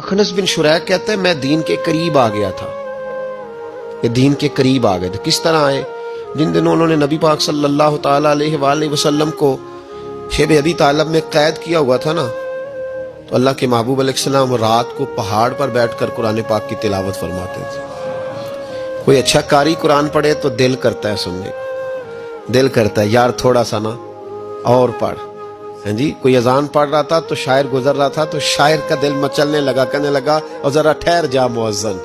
अखनस बिन शुरैक कहते हैं मैं दीन के करीब आ गया था। ये दीन के करीब आ गए थे। किस तरह आए? जिन दिनों उन्होंने नबी पाक सल्लल्लाहु ताला अलैहि वसल्लम को शेब अबी तालिब में कैद किया हुआ था ना, तो अल्लाह के महबूब अलैहिस्सलाम रात को पहाड़ पर बैठकर कुरान पाक की तिलावत फरमाते थे। कोई अच्छा कारी कुरान पढ़े तो दिल करता है सुनने को, दिल करता है यार थोड़ा सा ना और पढ़। हाँ जी, कोई अजान पढ़ रहा था तो शायर गुजर रहा था तो शायर का दिल मचलने लगा, कहने लगा और जरा ठहर जा मुअज्जिन,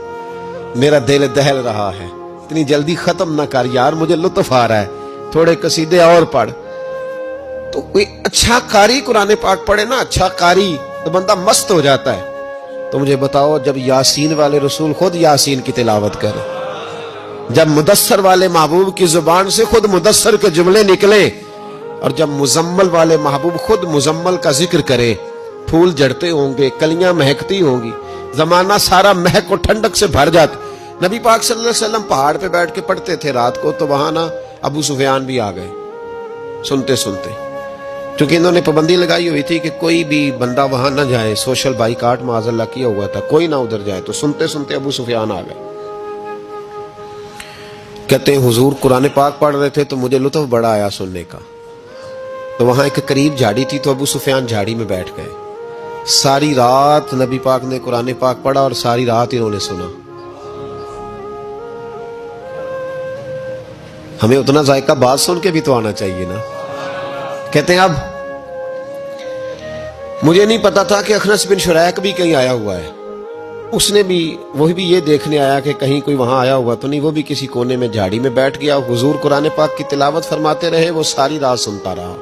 मेरा दिल दहल रहा है, इतनी जल्दी खत्म ना कर यार, मुझे लुत्फ आ रहा है, थोड़े कसीदे और पढ़। तो कोई अच्छा कारी कुरान पाक पढ़े ना, अच्छा कारी, तो बंदा मस्त हो जाता है। तो मुझे बताओ, जब यासीन वाले रसूल खुद यासीन की तिलावत करे, जब मुदस्सर वाले महबूब की जुबान से खुद मुदस्सर के जुमले निकले, और जब मुजम्मल वाले महबूब खुद मुजम्मल का जिक्र करे, फूल जड़ते होंगे, कलियां महकती होंगी, जमाना सारा महक और ठंडक से भर जाता। नबी पाक सल्लल्लाहु अलैहि वसल्लम पहाड़ पे बैठ के पढ़ते थे रात को, तो वहां ना अबू सुफियान भी आ गए सुनते सुनते, क्योंकि इन्होंने पाबंदी लगाई हुई थी कि कोई भी बंदा वहां ना जाए, सोशल बाइकाट माज़अल्लाह किया हुआ था, कोई ना उधर जाए। तो सुनते सुनते अबू सुफियान आ गए। कहते हैं हुजूर कुरान पाक पढ़ रहे थे तो मुझे लुत्फ बड़ा आया सुनने का। तो वहां एक करीब झाड़ी थी, तो अबू सुफियान झाड़ी में बैठ गए। सारी रात नबी पाक ने कुरान पाक पढ़ा और सारी रात इन्होंने सुना। हमें उतना जायका बात सुन के भी तो आना चाहिए ना। कहते हैं अब मुझे नहीं पता था कि अखनस बिन शुरैक भी कहीं आया हुआ है। उसने भी, वही भी ये देखने आया कि कहीं कोई वहां आया हुआ तो नहीं। वो भी किसी कोने में झाड़ी में बैठ गया। हुजूर कुरान पाक की तिलावत फरमाते रहे, वो सारी रात सुनता रहा।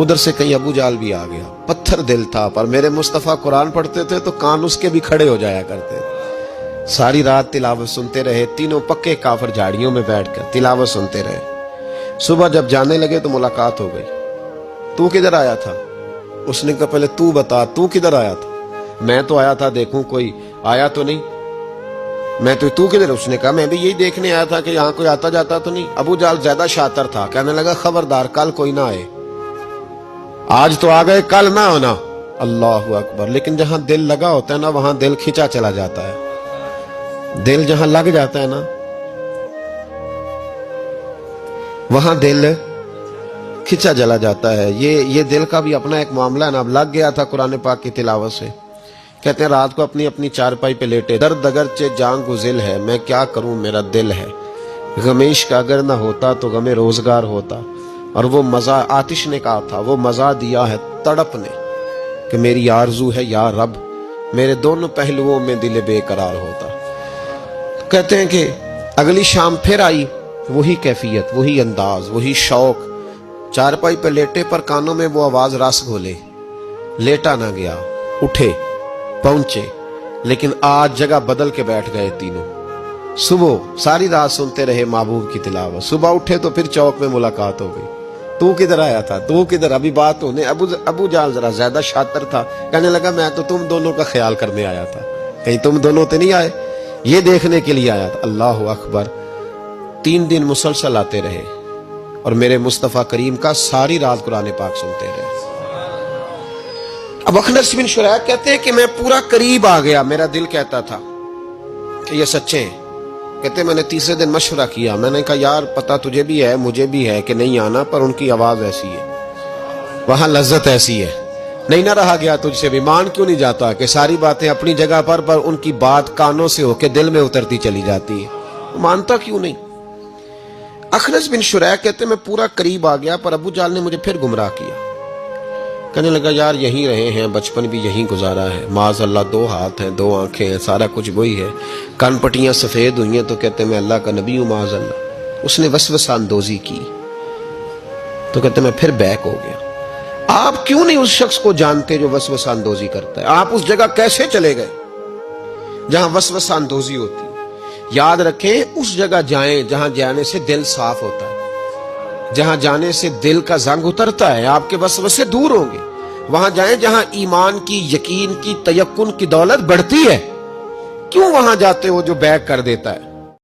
उधर से कहीं अबू जाल भी आ गया। पत्थर दिल था, पर मेरे मुस्तफा कुरान पढ़ते थे तो कान उसके भी खड़े हो जाया करते थे। सारी रात तिलावत सुनते रहे। तीनों पक्के काफिर झाड़ियों में बैठकर तिलावत सुनते रहे। सुबह जब जाने लगे तो मुलाकात हो गई। तू किधर आया था? उसने कहा पहले तू बता, तू किधर आया था? मैं तो आया था देखूं कोई आया तो नहीं। मैं तो, तू किधर? उसने कहा मैं भी यही देखने आया था कि यहाँ कोई आता जाता तो नहीं। अबू जाल ज्यादा शातिर था, कहने लगा खबरदार कल कोई ना आए, आज तो आ गए कल ना होना। अल्लाहु अकबर। लेकिन जहां दिल लगा होता है ना, वहां दिल खिंचा चला जाता है। दिल जहां लग जाता है ना, वहां दिल खिंचा चला जाता है। ये दिल का भी अपना एक मामला है ना। अब लग गया था कुरान पाक की तिलावत से। कहते हैं रात को अपनी अपनी चारपाई पे लेटे, दर्द अगरचे जान गुजिल है, मैं क्या करूं मेरा दिल है, गमेश का अगर ना होता तो गमे रोजगार होता। और वो मजा, आतिश ने कहा था, वो मजा दिया है तड़प ने कि मेरी आरजू है या रब, मेरे दोनों पहलुओं में दिल बेकरार होता। तो कहते हैं कि अगली शाम फिर आई, वही कैफियत, वही अंदाज, वही शौक। चारपाई पे लेटे पर कानों में वो आवाज रस घोले। लेटा ना गया, उठे पहुंचे, लेकिन आज जगह बदल के बैठ गए तीनों। सुबह सारी रात सुनते रहे महबूब की तिलावत। सुबह उठे तो फिर चौक में मुलाकात हो गई। तू किधर आया था? तू किधर? अभी बात होने। अबू जाल जरा ज्यादा शातिर था, कहने लगा मैं तो तुम दोनों का ख्याल करने आया था, कहीं तुम दोनों तो नहीं आए, ये देखने के लिए आया था। अल्लाह अकबर। 3 दिन मुसलसल आते रहे और मेरे मुस्तफा करीम का सारी रात कुरान पाक सुनते रहे। अब अखनस बिन शुरैक कहते हैं कि मैं पूरा करीब आ गया। मेरा दिल कहता था कि ये सच्चे हैं। कहते मैंने तीसरे दिन मशवरा किया। मैंने कहा यार पता तुझे भी है मुझे भी है कि नहीं आना, पर उनकी आवाज ऐसी है, वहां लज्जत ऐसी है, नहीं ना रहा गया तुझसे भी। मान क्यों नहीं जाता कि सारी बातें अपनी जगह पर उनकी बात कानों से होके दिल में उतरती चली जाती है, मानता क्यों नहीं? अखनस बिन शुरैक कहते मैं पूरा करीब आ गया, पर अबू जाल ने मुझे फिर गुमराह किया। कहने लगा यार यहीं रहे हैं, बचपन भी यहीं गुजारा है, माज़अल्लाह 2 हाथ हैं 2 आंखें हैं, सारा कुछ वही है, कान पट्टियां सफेद हुई हैं तो कहते मैं अल्लाह का नबी हूं माज़अल्लाह। उसने वसवसा अंदोजी की तो कहते मैं फिर बैक हो गया। आप क्यों नहीं उस शख्स को जानते जो वसवसा अंदोजी करता है? आप उस जगह कैसे चले गए जहां वसवसा अंदोजी होती है? याद रखें, उस जगह जाएं जहां जाने से दिल साफ होता है, जहां जाने से दिल का जंग उतरता है, आपके वसवसे दूर होंगे। वहां जाएं जहां ईमान की, यकीन की, तयक्कुन की दौलत बढ़ती है। क्यों वहां जाते हो जो बैक कर देता है?